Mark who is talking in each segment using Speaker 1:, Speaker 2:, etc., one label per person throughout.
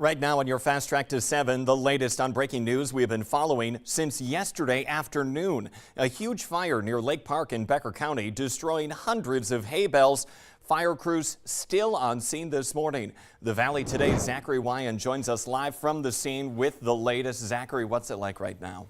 Speaker 1: Right now on your Fast Track to 7, the latest on breaking news we have been following since yesterday afternoon. A huge fire near Lake Park in Becker County destroying hundreds of hay bales. Fire crews still on scene this morning. The Valley Today's Zachary Wyan joins us live from the scene with the latest. Zachary, what's it like right now?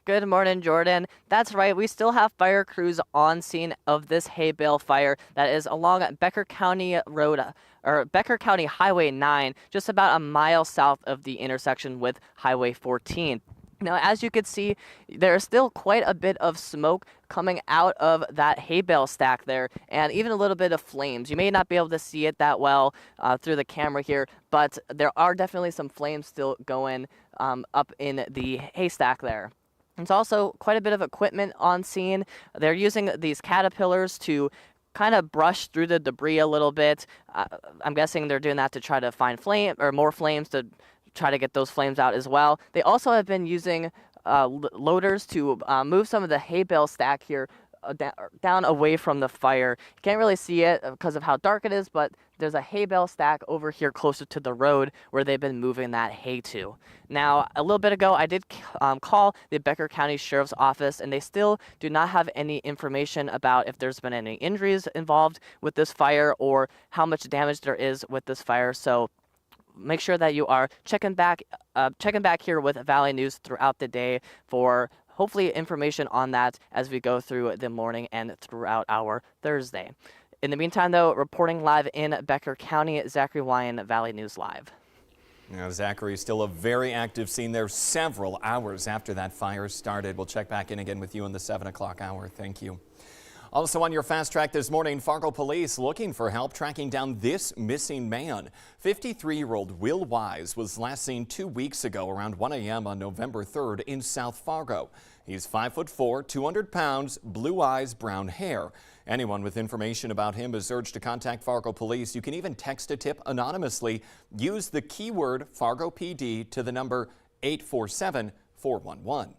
Speaker 2: Good morning, Jordan. That's right. We still have fire crews on scene of this hay bale fire that is along Becker County Road, or Becker County Highway 9, just about a mile south of the intersection with Highway 14. Now, as you can see, there's still quite a bit of smoke coming out of that hay bale stack there, and even a little bit of flames. You may not be able to see it that well through the camera here, but there are definitely some flames still going up in the haystack there. There's also quite a bit of equipment on scene. They're using these caterpillars to kind of brush through the debris a little bit. I'm guessing they're doing that to try to find more flames to try to get those flames out as well. They also have been using loaders to move some of the hay bale stack here down away from the fire. You can't really see it because of how dark it is, but there's a hay bale stack over here closer to the road where they've been moving that hay to. Now, a little bit ago, I did call the Becker County Sheriff's Office, and they still do not have any information about if there's been any injuries involved with this fire or how much damage there is with this fire. So make sure that you are checking back here with Valley News throughout the day for hopefully information on that as we go through the morning and throughout our Thursday. In the meantime, though, reporting live in Becker County, Zachary Wyan, Valley News Live.
Speaker 1: Now, Zachary, still a very active scene there several hours after that fire started. We'll check back in again with you in the 7 o'clock hour. Thank you. Also on your Fast Track this morning, Fargo police looking for help tracking down this missing man. 53-year-old Will Wise was last seen 2 weeks ago around 1 a.m. on November 3rd in South Fargo. He's 5'4", 200 pounds, blue eyes, brown hair. Anyone with information about him is urged to contact Fargo police. You can even text a tip anonymously. Use the keyword Fargo PD to the number 847-411.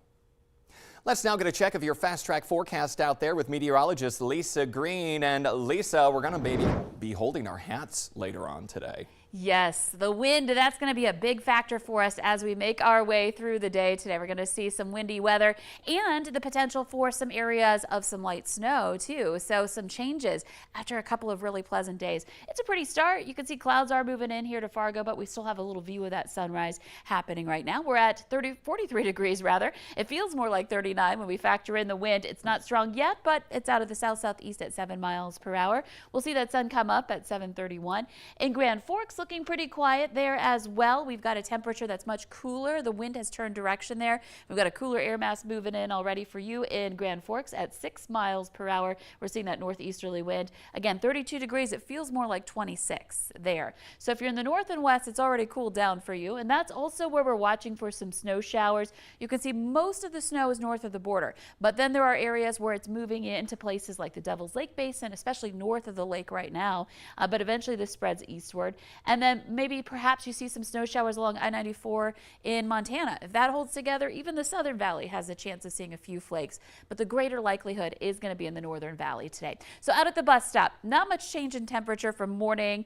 Speaker 1: Let's now get a check of your Fast Track forecast out there with meteorologist Lisa Green. And Lisa, we're going to maybe be holding our hats later on today.
Speaker 3: Yes, the wind, that's going to be a big factor for us as we make our way through the day today. We're going to see some windy weather and the potential for some areas of some light snow too. So some changes after a couple of really pleasant days. It's a pretty start. You can see clouds are moving in here to Fargo, but we still have a little view of that sunrise happening right now. We're at 43 degrees rather. It feels more like 39 when we factor in the wind. It's not strong yet, but it's out of the south-southeast at 7 miles per hour. We'll see that sun come up at 7:31. In Grand Forks, looking pretty quiet there as well. We've got a temperature that's much cooler. The wind has turned direction there. We've got a cooler air mass moving in already for you in Grand Forks at 6 miles per hour. We're seeing that northeasterly wind. Again, 32 degrees. It feels more like 26 there. So if you're in the north and west, it's already cooled down for you. And that's also where we're watching for some snow showers. You can see most of the snow is north of the border, but then there are areas where it's moving into places like the Devil's Lake Basin, especially north of the lake right now. But eventually this spreads eastward. And then maybe perhaps you see some snow showers along I-94 in Montana. If that holds together, even the Southern Valley has a chance of seeing a few flakes, but the greater likelihood is going to be in the Northern Valley today. So out at the bus stop, not much change in temperature from morning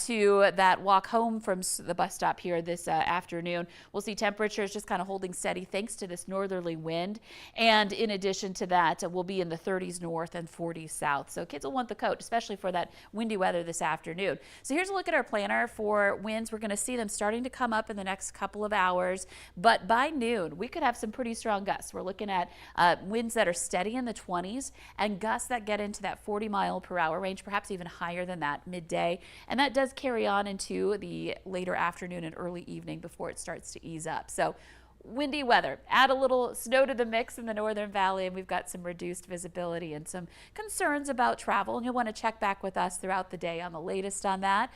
Speaker 3: to that walk home from the bus stop here this afternoon. We'll see temperatures just kind of holding steady thanks to this northerly wind. And in addition to that, we'll be in the 30s north and 40s south. So kids will want the coat, especially for that windy weather this afternoon. So here's a look at our planner for winds. We're going to see them starting to come up in the next couple of hours, but by noon we could have some pretty strong gusts. We're looking at winds that are steady in the 20s and gusts that get into that 40-mile-per-hour range, perhaps even higher than that midday, and that does carry on into the later afternoon and early evening before it starts to ease up. So windy weather. Add a little snow to the mix in the Northern Valley, and we've got some reduced visibility and some concerns about travel, and you'll want to check back with us throughout the day on the latest on that.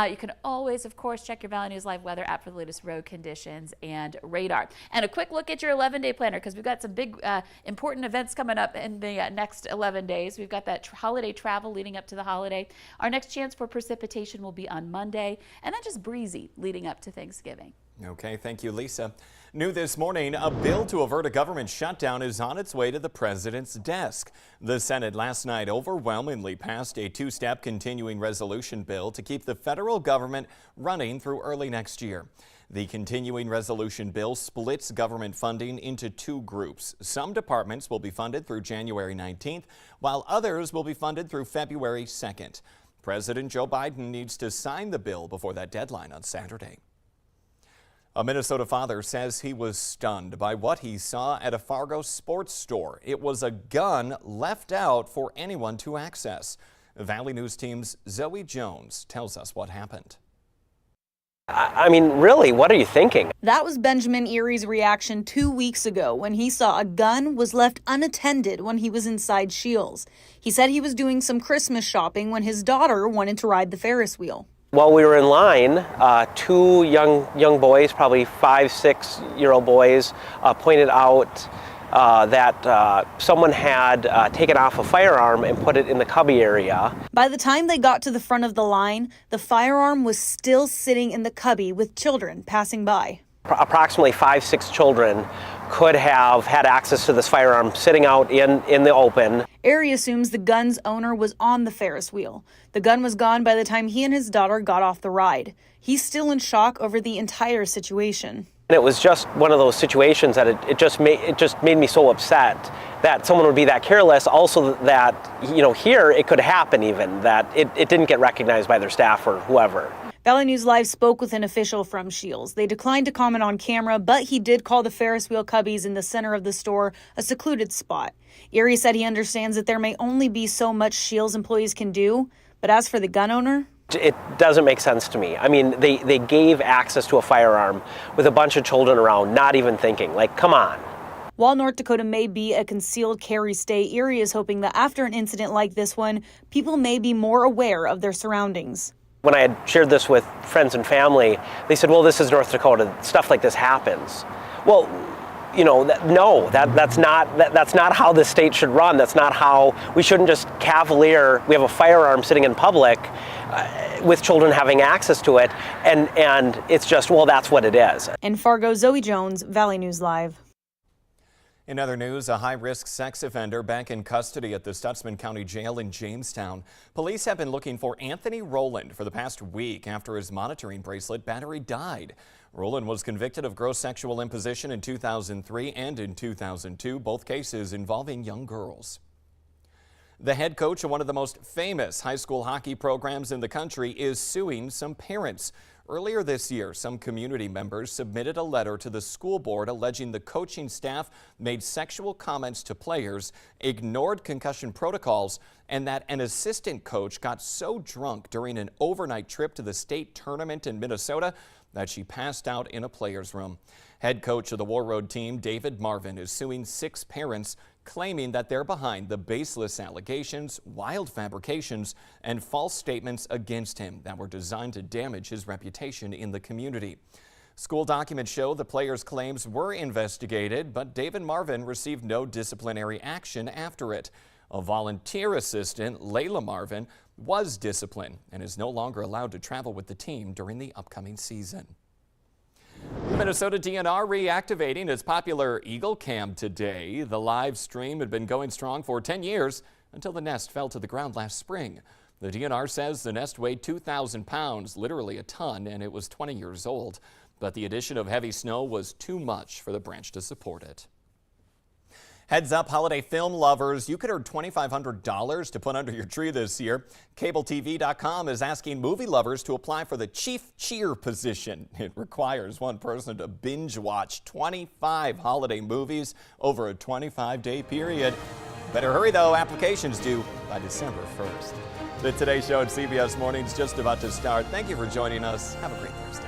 Speaker 3: You can always, of course, check your Valley News Live weather app for the latest road conditions and radar. And a quick look at your 11-day planner, because we've got some big important events coming up in the next 11 days. We've got that holiday travel leading up to the holiday. Our next chance for precipitation will be on Monday, and then just breezy leading up to Thanksgiving.
Speaker 1: Okay, thank you, Lisa. New this morning, a bill to avert a government shutdown is on its way to the president's desk. The Senate last night overwhelmingly passed a two-step continuing resolution bill to keep the federal government running through early next year. The continuing resolution bill splits government funding into two groups. Some departments will be funded through January 19th, while others will be funded through February 2nd. President Joe Biden needs to sign the bill before that deadline on Saturday. A Minnesota father says he was stunned by what he saw at a Fargo sports store. It was a gun left out for anyone to access. Valley News Team's Zoe Jones tells us what happened.
Speaker 4: I mean, really, what are you thinking?
Speaker 5: That was Benjamin Erie's reaction 2 weeks ago when he saw a gun was left unattended when he was inside Scheels. He said he was doing some Christmas shopping when his daughter wanted to ride the Ferris wheel.
Speaker 4: While we were in line, two young boys, probably 5-6-year-old boys, pointed out that someone had taken off a firearm and put it in the cubby area.
Speaker 5: By the time they got to the front of the line, the firearm was still sitting in the cubby with children passing by.
Speaker 4: Approximately 5-6 children could have had access to this firearm sitting out in the open.
Speaker 5: Erie assumes the gun's owner was on the Ferris wheel. The gun was gone by the time he and his daughter got off the ride. He's still in shock over the entire situation.
Speaker 4: And it was just one of those situations that it just made me so upset that someone would be that careless. Also that, here it could happen even, that it didn't get recognized by their staff or whoever.
Speaker 5: Valley News Live spoke with an official from Scheels. They declined to comment on camera, but he did call the Ferris wheel cubbies in the center of the store a secluded spot. Erie said he understands that there may only be so much Scheels employees can do, but as for the gun owner,
Speaker 4: it doesn't make sense to me. I mean, they gave access to a firearm with a bunch of children around, not even thinking. Like, come on.
Speaker 5: While North Dakota may be a concealed carry state, Erie is hoping that after an incident like this one, people may be more aware of their surroundings.
Speaker 4: When I had shared this with friends and family, they said, well, this is North Dakota. Stuff like this happens. Well, that's not how the state should run. That's not how we shouldn't just cavalier. We have a firearm sitting in public with children having access to it. And it's just, well, that's what it is.
Speaker 5: In Fargo, Zoe Jones, Valley News Live.
Speaker 1: In other news, a high-risk sex offender back in custody at the Stutsman County Jail in Jamestown. Police have been looking for Anthony Rowland for the past week after his monitoring bracelet battery died. Rowland was convicted of gross sexual imposition in 2003 and in 2002, both cases involving young girls. The head coach of one of the most famous high school hockey programs in the country is suing some parents. Earlier this year, some community members submitted a letter to the school board alleging the coaching staff made sexual comments to players, ignored concussion protocols, and that an assistant coach got so drunk during an overnight trip to the state tournament in Minnesota that she passed out in a player's room. Head coach of the Warroad team, David Marvin, is suing 6 parents, claiming that they're behind the baseless allegations, wild fabrications, and false statements against him that were designed to damage his reputation in the community. School documents show the players' claims were investigated, but David Marvin received no disciplinary action after it. A volunteer assistant, Layla Marvin, was disciplined and is no longer allowed to travel with the team during the upcoming season. The Minnesota DNR reactivating its popular Eagle Cam today. The live stream had been going strong for 10 years until the nest fell to the ground last spring. The DNR says the nest weighed 2,000 pounds, literally a ton, and it was 20 years old. But the addition of heavy snow was too much for the branch to support it. Heads up, holiday film lovers, you could earn $2,500 to put under your tree this year. CableTV.com is asking movie lovers to apply for the chief cheer position. It requires one person to binge watch 25 holiday movies over a 25-day period. Better hurry though, applications due by December 1st. The Today Show at CBS Mornings just about to start. Thank you for joining us. Have a great Thursday.